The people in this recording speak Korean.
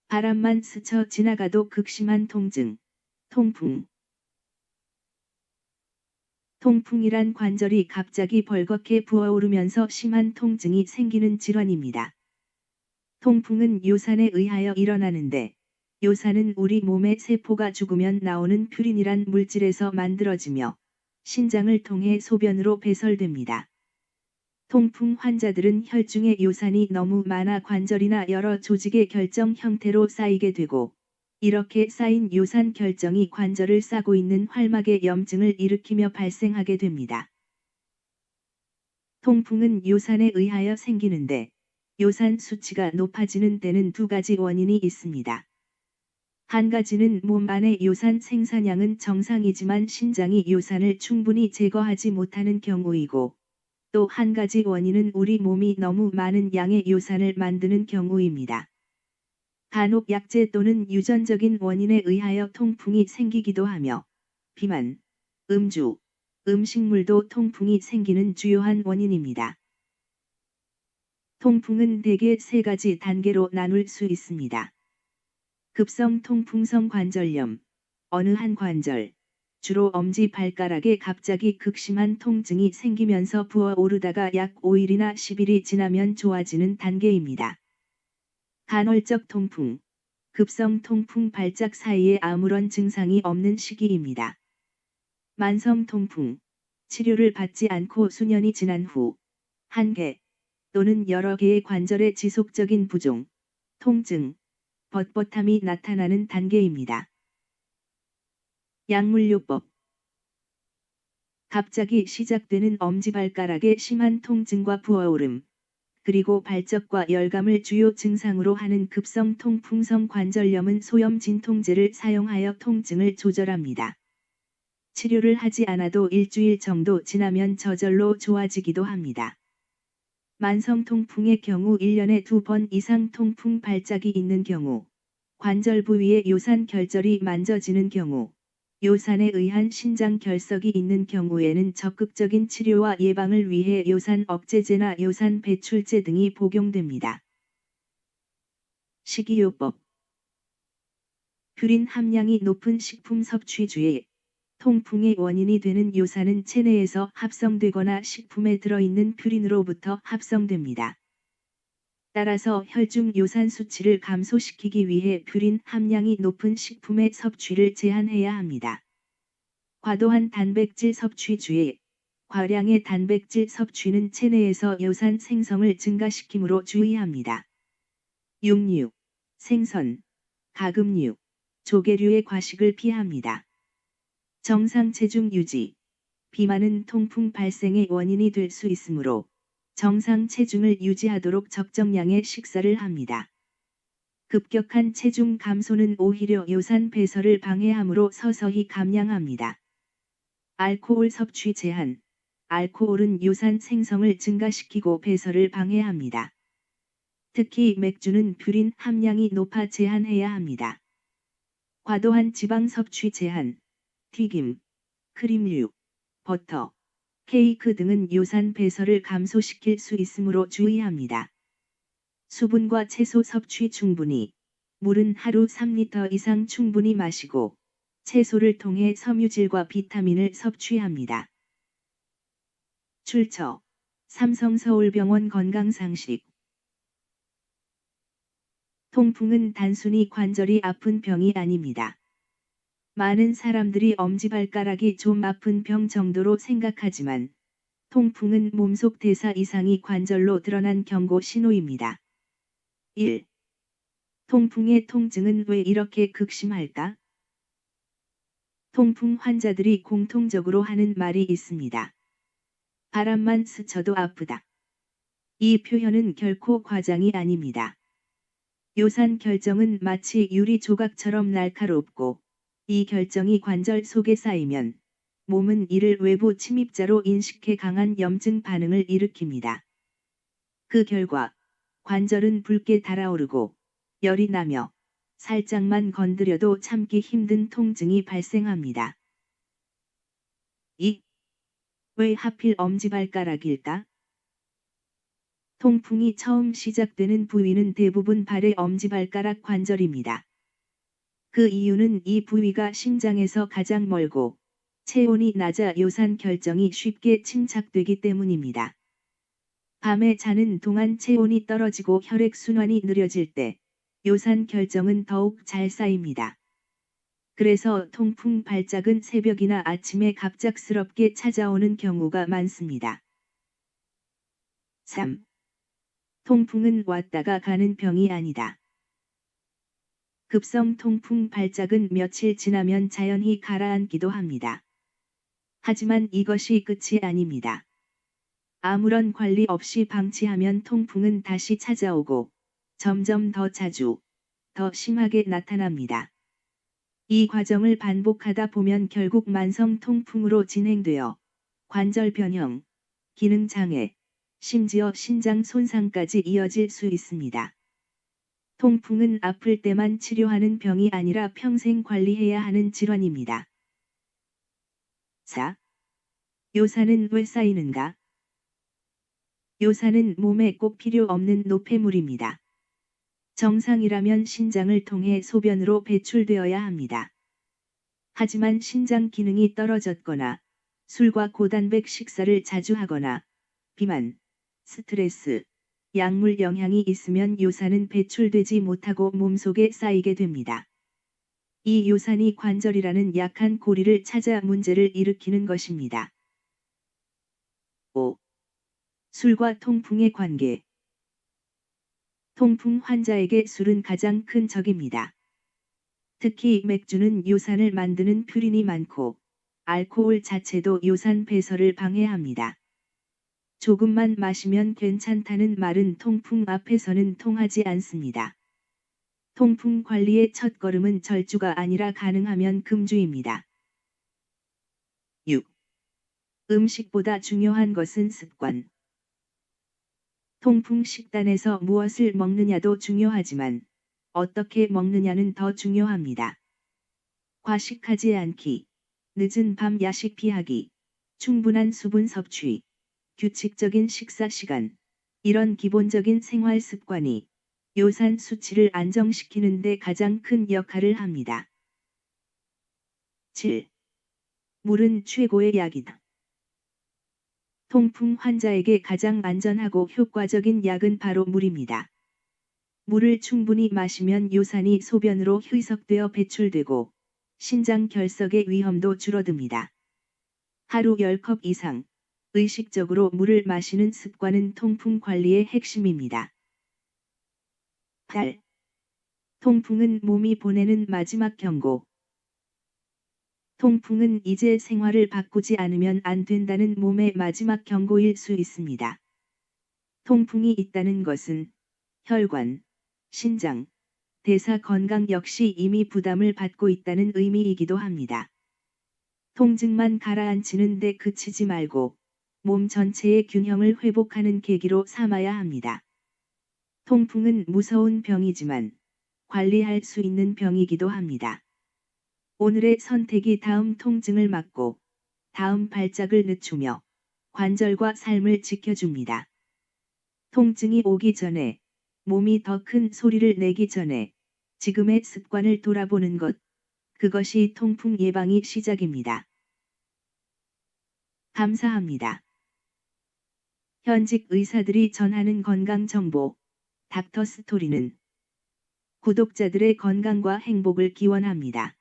바람만 스쳐 지나가도 극심한 통증, 통풍. 통풍이란 관절이 갑자기 벌겋게 부어오르면서 심한 통증이 생기는 질환입니다. 통풍은 요산에 의하여 일어나는데, 요산은 우리 몸의 세포가 죽으면 나오는 퓨린이란 물질에서 만들어지며 신장을 통해 소변으로 배설됩니다. 통풍 환자들은 혈중에 요산이 너무 많아 관절이나 여러 조직의 결정 형태로 쌓이게 되고, 이렇게 쌓인 요산 결정이 관절을 싸고 있는 활막의 염증을 일으키며 발생하게 됩니다. 통풍은 요산에 의하여 생기는데, 요산 수치가 높아지는 데는 두 가지 원인이 있습니다. 한 가지는 몸 안의 요산 생산량은 정상이지만 신장이 요산을 충분히 제거하지 못하는 경우이고, 또 한 가지 원인은 우리 몸이 너무 많은 양의 요산을 만드는 경우입니다. 간혹 약제 또는 유전적인 원인에 의하여 통풍이 생기기도 하며, 비만, 음주, 음식물도 통풍이 생기는 주요한 원인입니다. 통풍은 대개 세 가지 단계로 나눌 수 있습니다. 급성 통풍성 관절염, 어느 한 관절, 주로 엄지발가락에 갑자기 극심한 통증이 생기면서 부어오르다가 약 5일이나 10일이 지나면 좋아지는 단계입니다. 간헐적 통풍, 급성 통풍 발작 사이에 아무런 증상이 없는 시기입니다. 만성 통풍, 치료를 받지 않고 수년이 지난 후, 한 개 또는 여러 개의 관절의 지속적인 부종, 통증, 뻣뻣함이 나타나는 단계입니다. 약물요법. 갑자기 시작되는 엄지발가락의 심한 통증과 부어오름, 그리고 발적과 열감을 주요 증상으로 하는 급성 통풍성 관절염은 소염 진통제를 사용하여 통증을 조절합니다. 치료를 하지 않아도 일주일 정도 지나면 저절로 좋아지기도 합니다. 만성 통풍의 경우 1년에 2번 이상 통풍 발작이 있는 경우, 관절 부위의 요산 결절이 만져지는 경우, 요산에 의한 신장 결석이 있는 경우에는 적극적인 치료와 예방을 위해 요산 억제제나 요산 배출제 등이 복용됩니다. 식이요법. 퓨린 함량이 높은 식품 섭취 주의. 통풍의 원인이 되는 요산은 체내에서 합성되거나 식품에 들어있는 퓨린으로부터 합성됩니다. 따라서 혈중 요산 수치를 감소시키기 위해 퓨린 함량이 높은 식품의 섭취를 제한해야 합니다. 과도한 단백질 섭취 주의. 과량의 단백질 섭취는 체내에서 요산 생성을 증가시키므로 주의합니다. 육류, 생선, 가금류, 조개류의 과식을 피합니다. 정상 체중 유지. 비만은 통풍 발생의 원인이 될 수 있으므로 정상 체중을 유지하도록 적정량의 식사를 합니다. 급격한 체중 감소는 오히려 요산 배설을 방해하므로 서서히 감량합니다. 알코올 섭취 제한. 알코올은 요산 생성을 증가시키고 배설을 방해합니다. 특히 맥주는 퓨린 함량이 높아 제한해야 합니다. 과도한 지방 섭취 제한. 튀김, 크림류, 버터, 케이크 등은 요산 배설을 감소시킬 수 있으므로 주의합니다. 수분과 채소 섭취 충분히. 물은 하루 3리터 이상 충분히 마시고, 채소를 통해 섬유질과 비타민을 섭취합니다. 출처. 삼성서울병원 건강상식. 통풍은 단순히 관절이 아픈 병이 아닙니다. 많은 사람들이 엄지발가락이 좀 아픈 병 정도로 생각하지만, 통풍은 몸속 대사 이상이 관절로 드러난 경고 신호입니다. 1. 통풍의 통증은 왜 이렇게 극심할까? 통풍 환자들이 공통적으로 하는 말이 있습니다. 바람만 스쳐도 아프다. 이 표현은 결코 과장이 아닙니다. 요산 결정은 마치 유리 조각처럼 날카롭고, 이 결정이 관절 속에 쌓이면 몸은 이를 외부 침입자로 인식해 강한 염증 반응을 일으킵니다. 그 결과 관절은 붉게 달아오르고 열이 나며 살짝만 건드려도 참기 힘든 통증이 발생합니다. 2. 왜 하필 엄지발가락일까? 통풍이 처음 시작되는 부위는 대부분 발의 엄지발가락 관절입니다. 그 이유는 이 부위가 심장에서 가장 멀고 체온이 낮아 요산 결정이 쉽게 침착되기 때문입니다. 밤에 자는 동안 체온이 떨어지고 혈액순환이 느려질 때 요산 결정은 더욱 잘 쌓입니다. 그래서 통풍 발작은 새벽이나 아침에 갑작스럽게 찾아오는 경우가 많습니다. 3. 통풍은 왔다가 가는 병이 아니다. 급성 통풍 발작은 며칠 지나면 자연히 가라앉기도 합니다. 하지만 이것이 끝이 아닙니다. 아무런 관리 없이 방치하면 통풍은 다시 찾아오고 점점 더 자주, 더 심하게 나타납니다. 이 과정을 반복하다 보면 결국 만성 통풍으로 진행되어 관절 변형, 기능 장애, 심지어 신장 손상까지 이어질 수 있습니다. 통풍은 아플 때만 치료하는 병이 아니라 평생 관리해야 하는 질환입니다. 4. 요산은 왜 쌓이는가? 요산은 몸에 꼭 필요 없는 노폐물입니다. 정상이라면 신장을 통해 소변으로 배출되어야 합니다. 하지만 신장 기능이 떨어졌거나 술과 고단백 식사를 자주 하거나 비만, 스트레스, 약물 영향이 있으면 요산은 배출되지 못하고 몸속에 쌓이게 됩니다. 이 요산이 관절이라는 약한 고리를 찾아 문제를 일으키는 것입니다. 5. 술과 통풍의 관계. 통풍 환자에게 술은 가장 큰 적입니다. 특히 맥주는 요산을 만드는 퓨린이 많고 알코올 자체도 요산 배설을 방해합니다. 조금만 마시면 괜찮다는 말은 통풍 앞에서는 통하지 않습니다. 통풍 관리의 첫걸음은 절주가 아니라 가능하면 금주입니다. 6. 음식보다 중요한 것은 습관. 통풍 식단에서 무엇을 먹느냐도 중요하지만 어떻게 먹느냐는 더 중요합니다. 과식하지 않기, 늦은 밤 야식 피하기, 충분한 수분 섭취, 규칙적인 식사 시간, 이런 기본적인 생활 습관이 요산 수치를 안정시키는 데 가장 큰 역할을 합니다. 7. 물은 최고의 약이다. 통풍 환자에게 가장 안전하고 효과적인 약은 바로 물입니다. 물을 충분히 마시면 요산이 소변으로 희석되어 배출되고 신장 결석의 위험도 줄어듭니다. 하루 10컵 이상 의식적으로 물을 마시는 습관은 통풍 관리의 핵심입니다. 8. 통풍은 몸이 보내는 마지막 경고. 통풍은 이제 생활을 바꾸지 않으면 안 된다는 몸의 마지막 경고일 수 있습니다. 통풍이 있다는 것은 혈관, 신장, 대사 건강 역시 이미 부담을 받고 있다는 의미이기도 합니다. 통증만 가라앉히는 데 그치지 말고 몸 전체의 균형을 회복하는 계기로 삼아야 합니다. 통풍은 무서운 병이지만 관리할 수 있는 병이기도 합니다. 오늘의 선택이 다음 통증을 막고 다음 발작을 늦추며 관절과 삶을 지켜줍니다. 통증이 오기 전에, 몸이 더 큰 소리를 내기 전에 지금의 습관을 돌아보는 것, 그것이 통풍 예방의 시작입니다. 감사합니다. 현직 의사들이 전하는 건강 정보, 닥터 스토리는 구독자들의 건강과 행복을 기원합니다.